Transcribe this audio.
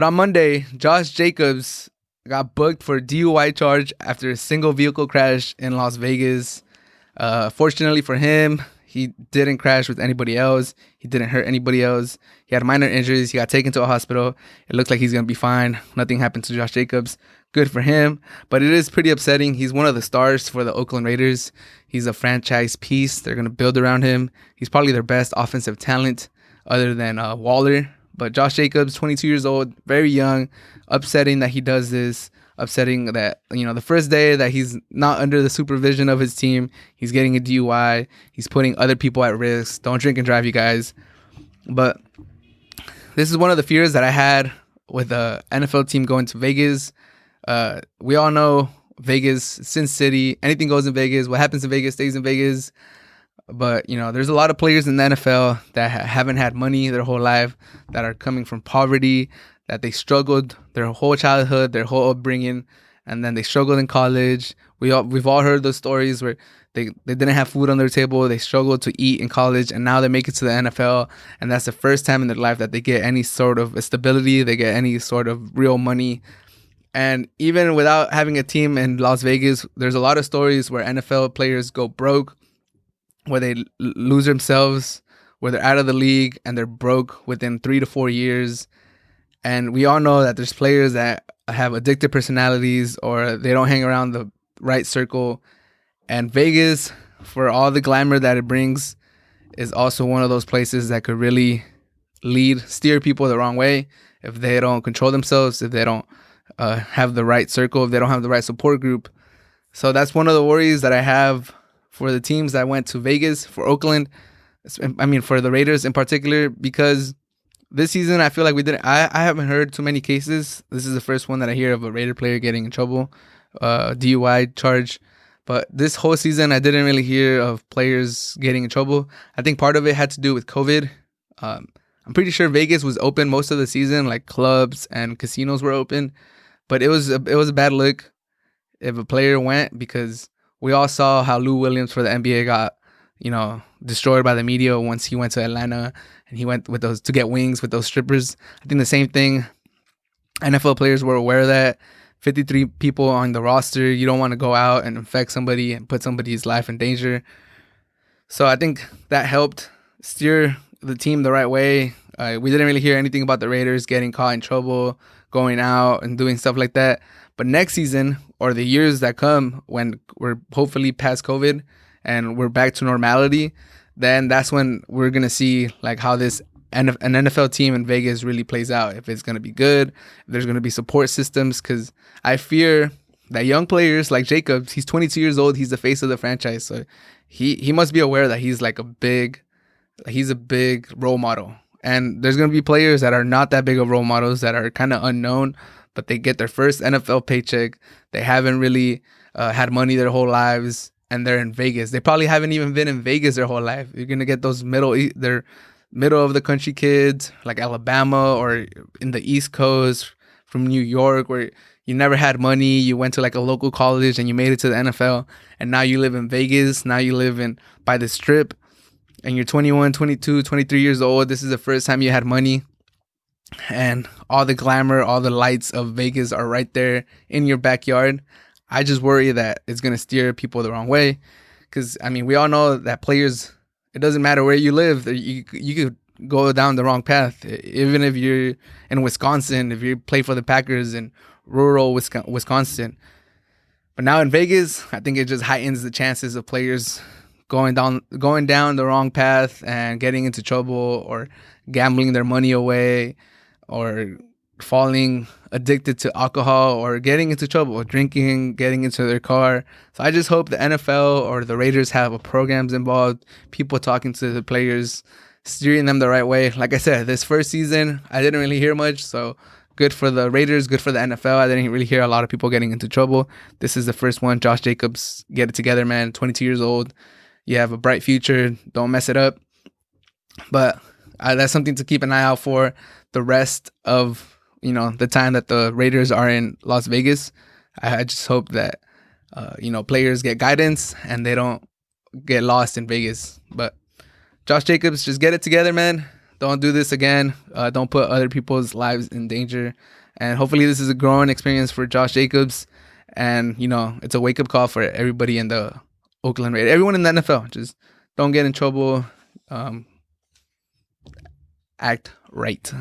But on Monday, Josh Jacobs got booked for a DUI charge after a single vehicle crash in Las Vegas. Fortunately for him, he didn't crash with anybody else. He didn't hurt anybody else. He had minor injuries. He got taken to a hospital. It looks like he's going to be fine. Nothing happened to Josh Jacobs. Good for him. But it is pretty upsetting. He's one of the stars for the Oakland Raiders. He's a franchise piece. They're going to build around him. He's probably their best offensive talent other than Waller. But Josh Jacobs, 22 years old, very young. Upsetting that he does this. Upsetting that, the first day that he's not under the supervision of his team, he's getting a DUI. He's putting other people at risk. Don't drink and drive, you guys. But this is one of the fears that I had with the NFL team going to Vegas. We all know Vegas, Sin City, anything goes in Vegas. What happens in Vegas stays in Vegas. But, there's a lot of players in the NFL that haven't had money their whole life, that are coming from poverty, that they struggled their whole childhood, their whole upbringing, and then they struggled in college. We've all heard those stories where they didn't have food on their table, they struggled to eat in college, and now they make it to the NFL, and that's the first time in their life that they get any sort of stability, they get any sort of real money. And even without having a team in Las Vegas, there's a lot of stories where NFL players go broke, where they lose themselves, where they're out of the league, and they're broke within 3 to 4 years. And we all know that there's players that have addictive personalities or they don't hang around the right circle. And Vegas, for all the glamour that it brings, is also one of those places that could really steer people the wrong way if they don't control themselves, if they don't have the right circle, if they don't have the right support group. So that's one of the worries that I have for the teams that went to Vegas, for Oakland, for the Raiders in particular, because this season, I feel like I haven't heard too many cases. This is the first one that I hear of a Raider player getting in trouble, DUI charge. But this whole season, I didn't really hear of players getting in trouble. I think part of it had to do with COVID. I'm pretty sure Vegas was open most of the season, like clubs and casinos were open. But it was a bad look if a player went, because we all saw how Lou Williams for the NBA got, destroyed by the media once he went to Atlanta and he went with those to get wings with those strippers. I think the same thing. NFL players were aware of that. 53 people on the roster. You don't want to go out and infect somebody and put somebody's life in danger. So I think that helped steer the team the right way. We didn't really hear anything about the Raiders getting caught in trouble, going out and doing stuff like that. But next season, or the years that come, when we're hopefully past COVID and we're back to normality, then that's when we're going to see like how an NFL team in Vegas really plays out. If it's going to be good, if there's going to be support systems, because I fear that young players like Jacobs, he's 22 years old, he's the face of the franchise. So he must be aware that he's like he's a big role model. And there's going to be players that are not that big of role models, that are kind of unknown, but they get their first NFL paycheck. They haven't really had money their whole lives, and they're in Vegas. They probably haven't even been in Vegas their whole life. You're going to get those middle of the country kids like Alabama or in the East Coast from New York, where you never had money. You went to like a local college and you made it to the NFL, and now you live in Vegas. Now you live by the Strip, and you're 21, 22, 23 years old. This is the first time you had money, and all the glamour, all the lights of Vegas are right there in your backyard. I just worry that it's going to steer people the wrong way, because, we all know that players, it doesn't matter where you live. You could go down the wrong path. Even if you're in Wisconsin, if you play for the Packers in rural Wisconsin. But now in Vegas, I think it just heightens the chances of players going down the wrong path and getting into trouble, or gambling their money away, or falling addicted to alcohol, or getting into trouble, or drinking, getting into their car. So I just hope the NFL or the Raiders have programs involved, people talking to the players, steering them the right way. Like I said, this first season, I didn't really hear much. So good for the Raiders, good for the NFL. I didn't really hear a lot of people getting into trouble. This is the first one. Josh Jacobs, get it together, man. 22 years old. You have a bright future. Don't mess it up. But that's something to keep an eye out for the rest of, the time that the Raiders are in Las Vegas. I just hope that, players get guidance and they don't get lost in Vegas. But Josh Jacobs, just get it together, man. don't do this again. Don't put other people's lives in danger. And hopefully this is a growing experience for Josh Jacobs. And, it's a wake-up call for everybody in the Oakland Raiders. Everyone in the NFL. Just don't get in trouble. Act right.